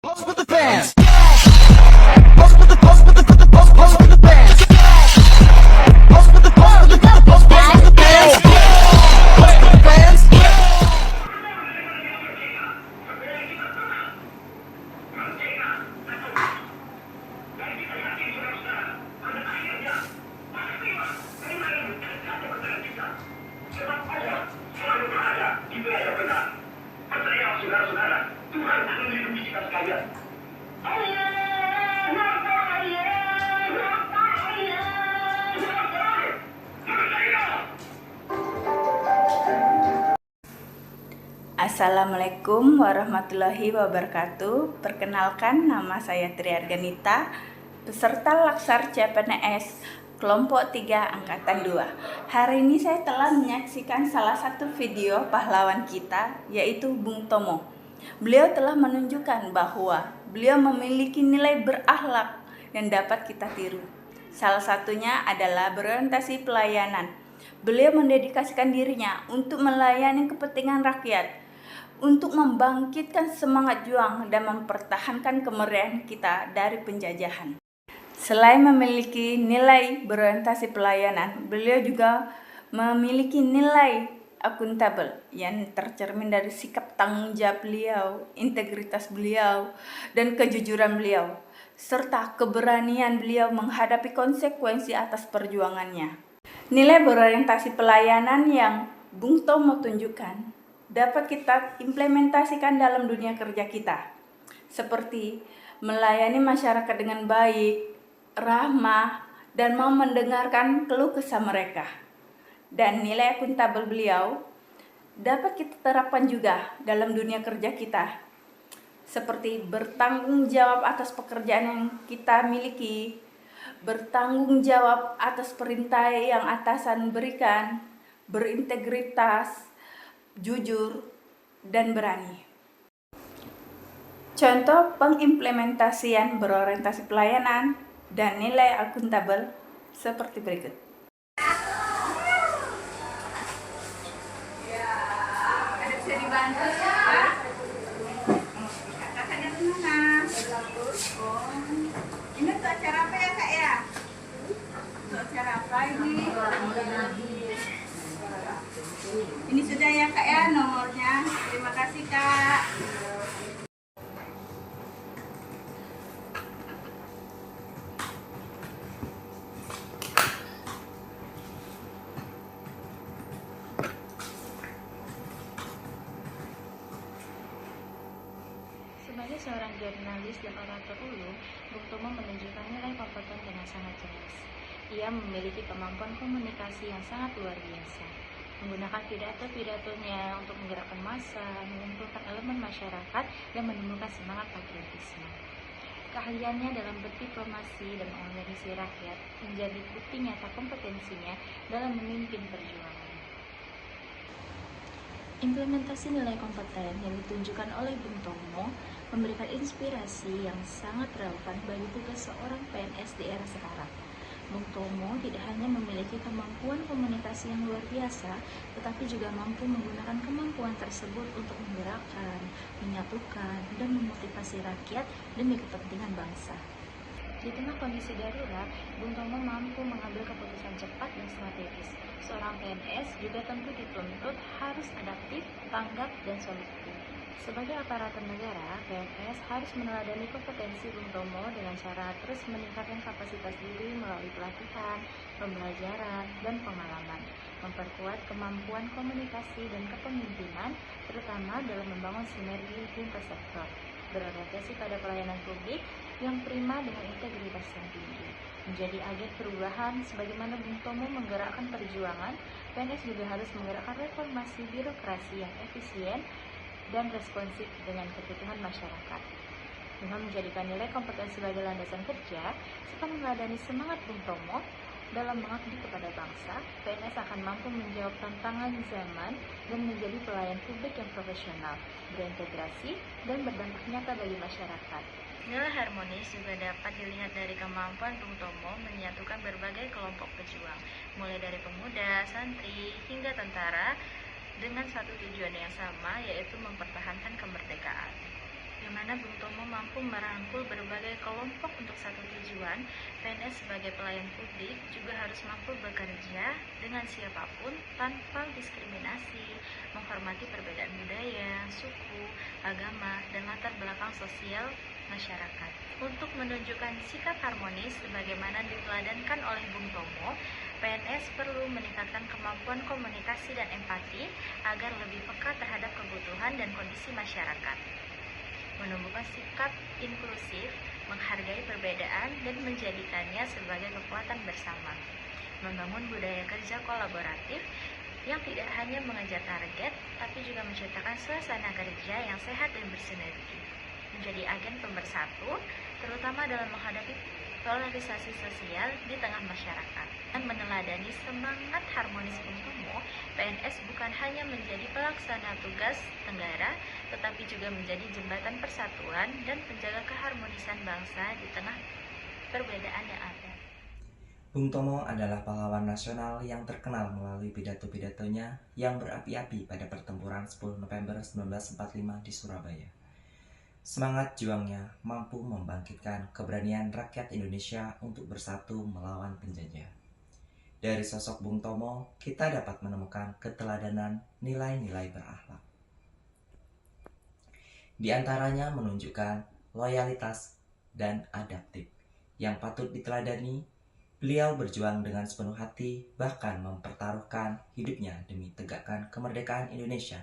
Pose with the fans. Pose with the pose with the pose with the pose pose with the fans. Pose with the pose with the pose pose pose with the fans. Pose with the fans. Assalamualaikum warahmatullahi wabarakatuh. Perkenalkan, nama saya Tri Arganita, peserta Laksar CPNS kelompok 3 angkatan 2. Hari ini saya telah menyaksikan salah satu video pahlawan kita, yaitu Bung Tomo. Beliau telah menunjukkan bahwa beliau memiliki nilai berakhlak yang dapat kita tiru. Salah satunya adalah berorientasi pelayanan. Beliau mendedikasikan dirinya untuk melayani kepentingan rakyat, untuk membangkitkan semangat juang dan mempertahankan kemerdekaan kita dari penjajahan. Selain memiliki nilai berorientasi pelayanan, beliau juga memiliki nilai akuntabel yang tercermin dari sikap tanggung jawab beliau, integritas beliau, dan kejujuran beliau, serta keberanian beliau menghadapi konsekuensi atas perjuangannya. Nilai berorientasi pelayanan yang Bung Tomo tunjukkan dapat kita implementasikan dalam dunia kerja kita, seperti melayani masyarakat dengan baik, ramah, dan mau mendengarkan keluh kesah mereka. Dan nilai akuntabel beliau dapat kita terapkan juga dalam dunia kerja kita, seperti bertanggung jawab atas pekerjaan yang kita miliki, bertanggung jawab atas perintah yang atasan berikan, berintegritas, jujur, dan berani. Contoh pengimplementasian berorientasi pelayanan dan nilai akuntabel seperti berikut. Bisa dibantu ya? Kakaknya mana? Ini untuk acara apa ya, Kak ya? Untuk acara apa ini? Ini sudah ya, Kak ya, nomornya. Terima kasih, Kak. Sebagai seorang jurnalis dan orator ulung, Bung Tomo menunjukkan nilai kompeten dengan sangat jelas. Ia memiliki kemampuan komunikasi yang sangat luar biasa, menggunakan pidato-pidatonya untuk menggerakkan massa, mengumpulkan elemen masyarakat, dan menimbulkan semangat patriotisme. Keahliannya dalam berdiplomasi dan mengorganisasi rakyat menjadi bukti nyata kompetensinya dalam memimpin perjuangan. Implementasi nilai kompeten yang ditunjukkan oleh Bung Tomo memberikan inspirasi yang sangat relevan bagi tugas seorang PNS di era sekarang. Bung Tomo tidak hanya memiliki kemampuan komunikasi yang luar biasa, tetapi juga mampu menggunakan kemampuan tersebut untuk menggerakkan, menyatukan, dan memotivasi rakyat demi kepentingan bangsa. Di tengah kondisi darurat, Bung Tomo mampu mengambil keputusan cepat dan strategis. Seorang PNS juga tentu dituntut harus adaptif, tanggap, dan solutif. Sebagai aparatur negara, PNS harus meneladani kompetensi Bung Tomo dengan cara terus meningkatkan kapasitas diri melalui pelatihan, pembelajaran, dan pengalaman, memperkuat kemampuan komunikasi dan kepemimpinan, terutama dalam membangun sinergi lintas sektor, berorientasi pada pelayanan publik yang prima dengan integritas yang tinggi. Menjadi agen perubahan, sebagaimana Bung Tomo menggerakkan perjuangan, PNS juga harus menggerakkan reformasi birokrasi yang efisien dan responsif dengan kebutuhan masyarakat. Dengan menjadikan nilai kompetensi sebagai landasan kerja, serta meneladani semangat Bung Tomo dalam mengabdi kepada bangsa, PNS akan mampu menjawab tantangan zaman dan menjadi pelayan publik yang profesional, berintegrasi, dan berdampak nyata bagi masyarakat. Nilai harmonis juga dapat dilihat dari kemampuan Bung Tomo menyatukan berbagai kelompok pejuang, mulai dari pemuda, santri, hingga tentara, dengan satu tujuan yang sama, yaitu mempertahankan kemerdekaan. di mana Bung Tomo mampu merangkul berbagai kelompok untuk satu tujuan. PNS sebagai pelayan publik juga harus mampu bekerja dengan siapapun tanpa diskriminasi, menghormati perbedaan budaya, suku, agama, dan latar belakang sosial masyarakat. Untuk menunjukkan sikap harmonis sebagaimana diteladankan oleh Bung Tomo, PNS perlu meningkatkan kemampuan komunikasi dan empati agar lebih peka terhadap kebutuhan dan kondisi masyarakat. Menumbuhkan sikap inklusif, menghargai perbedaan, dan menjadikannya sebagai kekuatan bersama. Membangun budaya kerja kolaboratif yang tidak hanya mengejar target, tapi juga menciptakan suasana kerja yang sehat dan bersinergi. Menjadi agen pemersatu, terutama dalam menghadapi polarisasi sosial di tengah masyarakat. Dan meneladani semangat harmonis Bung Tomo, PNS bukan hanya menjadi pelaksana tugas negara, tetapi juga menjadi jembatan persatuan dan penjaga keharmonisan bangsa di tengah perbedaan yang ada. Bung Tomo adalah pahlawan nasional yang terkenal melalui pidato-pidatonya yang berapi-api pada pertempuran 10 November 1945 di Surabaya. Semangat juangnya mampu membangkitkan keberanian rakyat Indonesia untuk bersatu melawan penjajah. Dari sosok Bung Tomo, kita dapat menemukan keteladanan nilai-nilai berakhlak. Di antaranya menunjukkan loyalitas dan adaptif yang patut diteladani. Beliau berjuang dengan sepenuh hati, bahkan mempertaruhkan hidupnya demi tegakkan kemerdekaan Indonesia,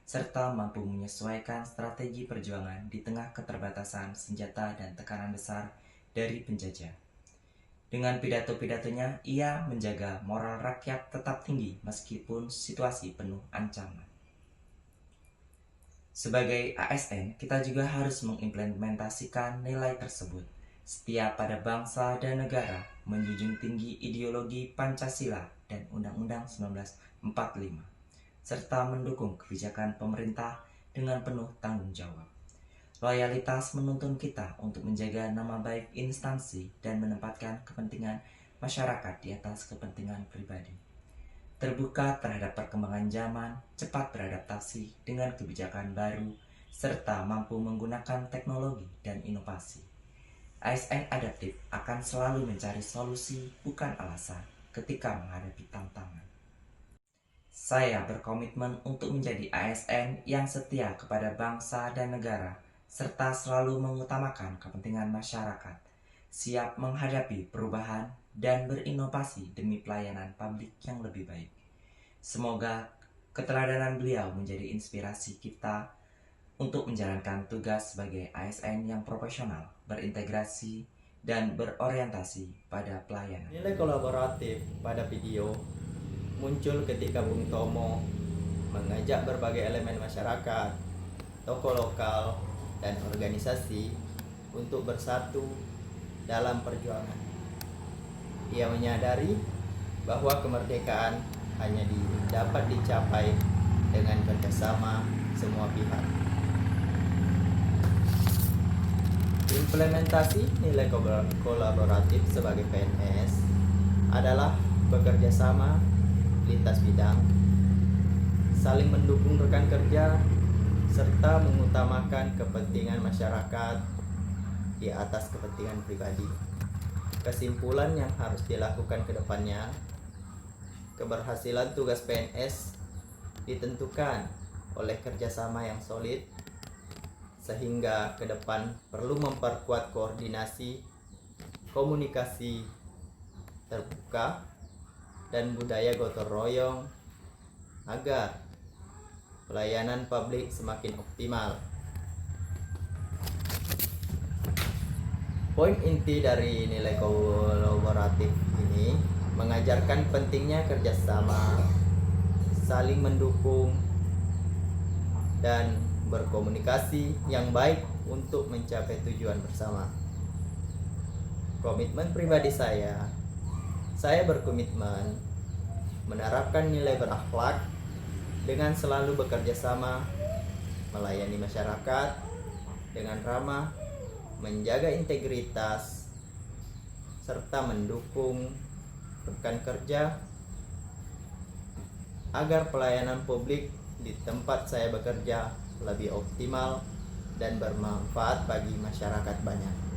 serta mampu menyesuaikan strategi perjuangan di tengah keterbatasan senjata dan tekanan besar dari penjajah. Dengan pidato-pidatonya, ia menjaga moral rakyat tetap tinggi meskipun situasi penuh ancaman. Sebagai ASN, kita juga harus mengimplementasikan nilai tersebut. Setia pada bangsa dan negara, menjunjung tinggi ideologi Pancasila dan Undang-Undang 1945, serta mendukung kebijakan pemerintah dengan penuh tanggung jawab. Loyalitas menuntun kita untuk menjaga nama baik instansi dan menempatkan kepentingan masyarakat di atas kepentingan pribadi. Terbuka terhadap perkembangan zaman, cepat beradaptasi dengan kebijakan baru, serta mampu menggunakan teknologi dan inovasi. ASN adaptif akan selalu mencari solusi, bukan alasan, ketika menghadapi tantangan. Saya berkomitmen untuk menjadi ASN yang setia kepada bangsa dan negara, serta selalu mengutamakan kepentingan masyarakat, siap menghadapi perubahan dan berinovasi demi pelayanan publik yang lebih baik. Semoga keteladanan beliau menjadi inspirasi kita untuk menjalankan tugas sebagai ASN yang profesional, berintegrasi, dan berorientasi pada pelayanan. Nilai kolaboratif pada video muncul ketika Bung Tomo mengajak berbagai elemen masyarakat, tokoh lokal, dan organisasi untuk bersatu dalam perjuangan. Ia menyadari bahwa kemerdekaan hanya dapat dicapai dengan kerjasama semua pihak. Implementasi nilai kolaboratif sebagai PNS adalah bekerja sama lintas bidang, saling mendukung rekan kerja, serta mengutamakan kepentingan masyarakat di atas kepentingan pribadi. Kesimpulan yang harus dilakukan ke depannya, keberhasilan tugas PNS ditentukan oleh kerjasama yang solid, sehingga ke depan perlu memperkuat koordinasi, komunikasi terbuka, dan budaya gotong royong agar pelayanan publik semakin optimal. Poin inti dari nilai kolaboratif ini mengajarkan pentingnya kerjasama, saling mendukung, dan berkomunikasi yang baik untuk mencapai tujuan bersama. Komitmen pribadi saya berkomitmen menerapkan nilai berakhlak dengan selalu bekerja sama, melayani masyarakat dengan ramah, menjaga integritas, serta mendukung rekan kerja agar pelayanan publik di tempat saya bekerja lebih optimal dan bermanfaat bagi masyarakat banyak.